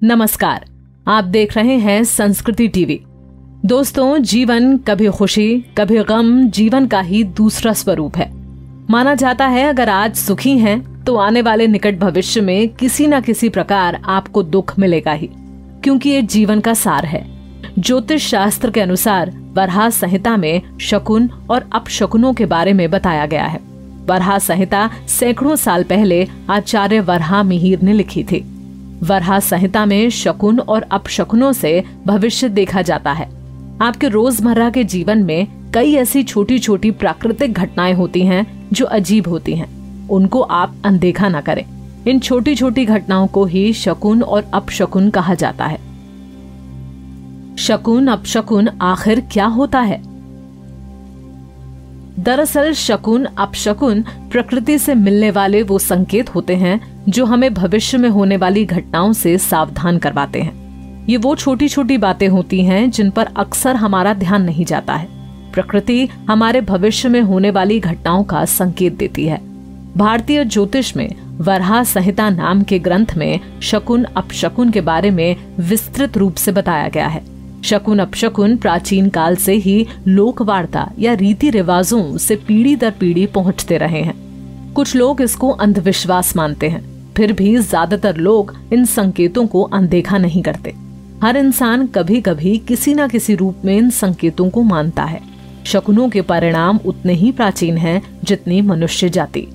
नमस्कार, आप देख रहे हैं संस्कृति टीवी। दोस्तों, जीवन कभी खुशी कभी गम जीवन का ही दूसरा स्वरूप है। माना जाता है अगर आज सुखी हैं तो आने वाले निकट भविष्य में किसी न किसी प्रकार आपको दुख मिलेगा ही, क्योंकि ये जीवन का सार है। ज्योतिष शास्त्र के अनुसार वराह संहिता में शकुन और अपशकुनों के बारे में बताया गया है। वराह संहिता सैकड़ों साल पहले आचार्य वराह मिहिर ने लिखी थी। वराह संहिता में शकुन और अपशकुनों से भविष्य देखा जाता है। आपके रोजमर्रा के जीवन में कई ऐसी छोटी छोटी प्राकृतिक घटनाएं होती हैं जो अजीब होती हैं। उनको आप अनदेखा न करें। इन छोटी छोटी घटनाओं को ही शकुन और अपशकुन कहा जाता है। शकुन अपशकुन आखिर क्या होता है? दरअसल शकुन अपशकुन प्रकृति से मिलने वाले वो संकेत होते हैं जो हमें भविष्य में होने वाली घटनाओं से सावधान करवाते हैं। ये वो छोटी छोटी बातें होती हैं जिन पर अक्सर हमारा ध्यान नहीं जाता है। प्रकृति हमारे भविष्य में होने वाली घटनाओं का संकेत देती है। भारतीय ज्योतिष में वराह संहिता नाम के ग्रंथ में शकुन अपशकुन के बारे में विस्तृत रूप से बताया गया है। शकुन अपशकुन प्राचीन काल से ही लोक वार्ता या रीति रिवाजों से पीढ़ी दर पीढ़ी पहुंचते रहे हैं। कुछ लोग इसको अंधविश्वास मानते हैं, फिर भी ज्यादातर लोग इन संकेतों को अनदेखा नहीं करते। हर इंसान कभी कभी किसी न किसी रूप में इन संकेतों को मानता है। शकुनों के परिणाम उतने ही प्राचीन हैं जितनी मनुष्य जाति।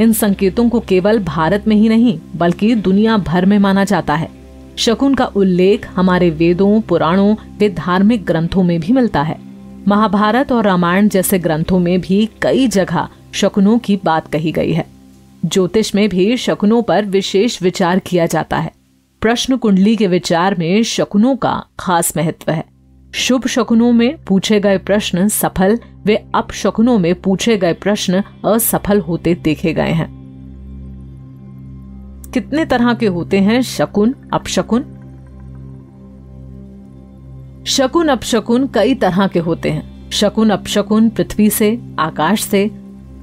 इन संकेतों को केवल भारत में ही नहीं बल्कि दुनिया भर में माना जाता है। शकुन का उल्लेख हमारे वेदों, पुराणों व धार्मिक ग्रंथों में भी मिलता है। महाभारत और रामायण जैसे ग्रंथों में भी कई जगह शकुनों की बात कही गई है। ज्योतिष में भी शकुनों पर विशेष विचार किया जाता है। प्रश्न कुंडली के विचार में शकुनों का खास महत्व है। शुभ शकुनों में पूछे गए प्रश्न सफल व अपशकुनों में पूछे गए प्रश्न असफल होते देखे गए हैं। कितने तरह के होते हैं शकुन अपशकुन? शकुन अपशकुन कई तरह के होते हैं। शकुन अपशकुन पृथ्वी से, आकाश से,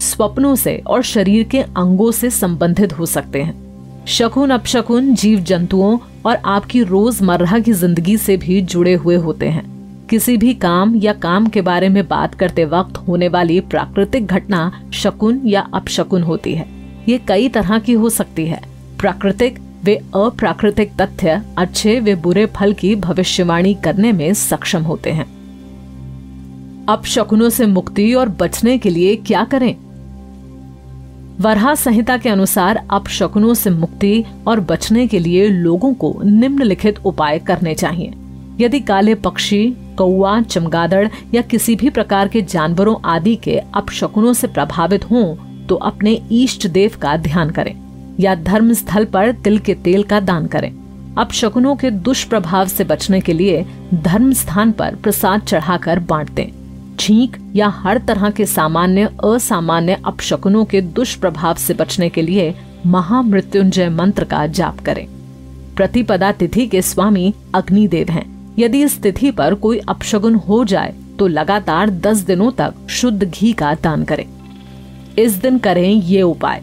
स्वप्नों से और शरीर के अंगों से संबंधित हो सकते हैं। शकुन अपशकुन जीव जंतुओं और आपकी रोजमर्रा की जिंदगी से भी जुड़े हुए होते हैं। किसी भी काम या काम के बारे में बात करते वक्त होने वाली प्राकृतिक घटना शकुन या अपशकुन होती है। ये कई तरह की हो सकती है। प्राकृतिक व अप्राकृतिक तथ्य अच्छे व बुरे फल की भविष्यवाणी करने में सक्षम होते हैं। अपशकुनों से मुक्ति और बचने के लिए क्या करें? वराह संहिता के अनुसार अपशकुनों से मुक्ति और बचने के लिए लोगों को निम्नलिखित उपाय करने चाहिए। यदि काले पक्षी, कौवा, चमगादड़ या किसी भी प्रकार के जानवरों आदि के अपशकुनों से प्रभावित हों तो अपने इष्ट देव का ध्यान करें या धर्म स्थल पर तिल के तेल का दान करें। अपशकुनों के दुष्प्रभाव से बचने के लिए धर्म स्थान पर प्रसाद चढ़ाकर बांट दें। छींक या हर तरह के सामान्य असामान्य अपशकुनों के दुष्प्रभाव से बचने के लिए महामृत्युंजय मंत्र का जाप करें। प्रतिपदा तिथि के स्वामी अग्निदेव हैं। यदि इस तिथि पर कोई अपशकुन हो जाए तो लगातार 10 दिनों तक शुद्ध घी का दान करें। इस दिन करें ये उपाय।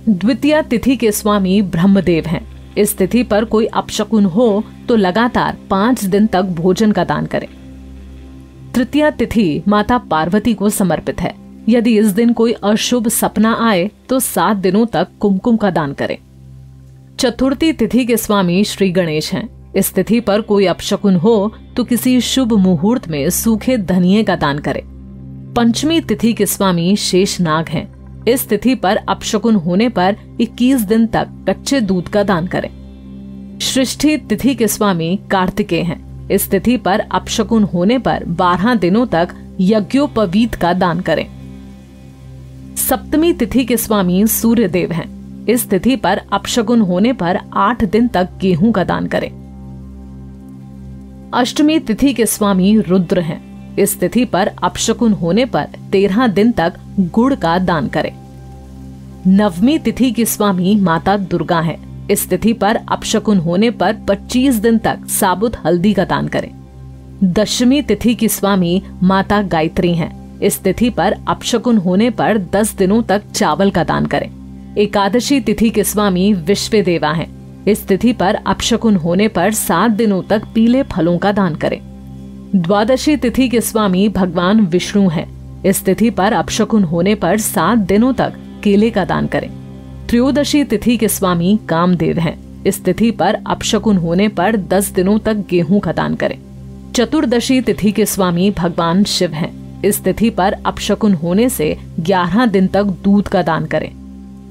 द्वितीया तिथि के स्वामी ब्रह्मदेव हैं। इस तिथि पर कोई अपशकुन हो तो लगातार 5 दिन तक भोजन का दान करें। तृतीया तिथि माता पार्वती को समर्पित है। यदि इस दिन कोई अशुभ सपना आए तो 7 दिनों तक कुमकुम का दान करें। चतुर्थी तिथि के स्वामी श्री गणेश हैं। इस तिथि पर कोई अपशकुन हो तो किसी शुभ मुहूर्त में सूखे धनिये का दान करें। पंचमी तिथि के स्वामी शेषनाग हैं। इस तिथि पर अपशकुन होने पर 21 दिन तक कच्चे दूध का दान करें। षष्ठी तिथि के स्वामी कार्तिकेय हैं। इस तिथि पर अपशकुन होने पर 12 दिनों तक यज्ञोपवीत का दान करें। सप्तमी तिथि के स्वामी सूर्यदेव हैं। इस तिथि पर अपशकुन होने पर 8 दिन तक गेहूं का दान करें। अष्टमी तिथि के स्वामी रुद्र हैं। इस तिथि पर अपशकुन होने पर 13 दिन तक गुड़ का दान करें। नवमी तिथि के स्वामी माता दुर्गा हैं। इस तिथि पर अपशकुन होने पर 25 दिन तक साबुत हल्दी का दान करें। दशमी तिथि की स्वामी माता गायत्री हैं। इस तिथि पर अपशकुन होने पर 10 दिनों तक चावल का दान करें। एकादशी तिथि के स्वामी विश्वदेवा हैं। इस तिथि पर अपशकुन होने पर 7 दिनों तक पीले फलों का दान करें। द्वादशी तिथि के स्वामी भगवान विष्णु हैं। इस तिथि पर अपशकुन होने पर 7 दिनों तक केले का दान करें। त्रयोदशी तिथि के स्वामी कामदेव हैं। इस तिथि पर अपशकुन होने पर 10 दिनों तक गेहूं का दान करें। चतुर्दशी तिथि के स्वामी भगवान शिव हैं। इस तिथि पर अपशकुन होने से 11 दिन तक दूध का दान करें।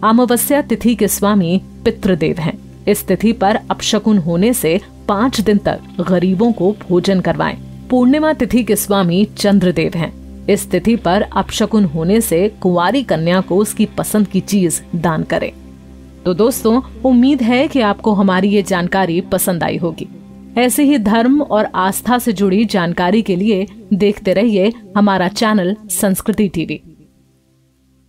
अमावस्या तिथि के स्वामी पितृदेव हैं। इस तिथि पर अपशकुन होने से 5 दिन तक गरीबों को भोजन करवाएं। पूर्णिमा तिथि के स्वामी चंद्रदेव हैं। इस तिथि पर अपशकुन होने से कुंवारी कन्या को उसकी पसंद की चीज दान करें। तो दोस्तों, उम्मीद है कि आपको हमारी ये जानकारी पसंद आई होगी। ऐसे ही धर्म और आस्था से जुड़ी जानकारी के लिए देखते रहिए हमारा चैनल संस्कृति टीवी।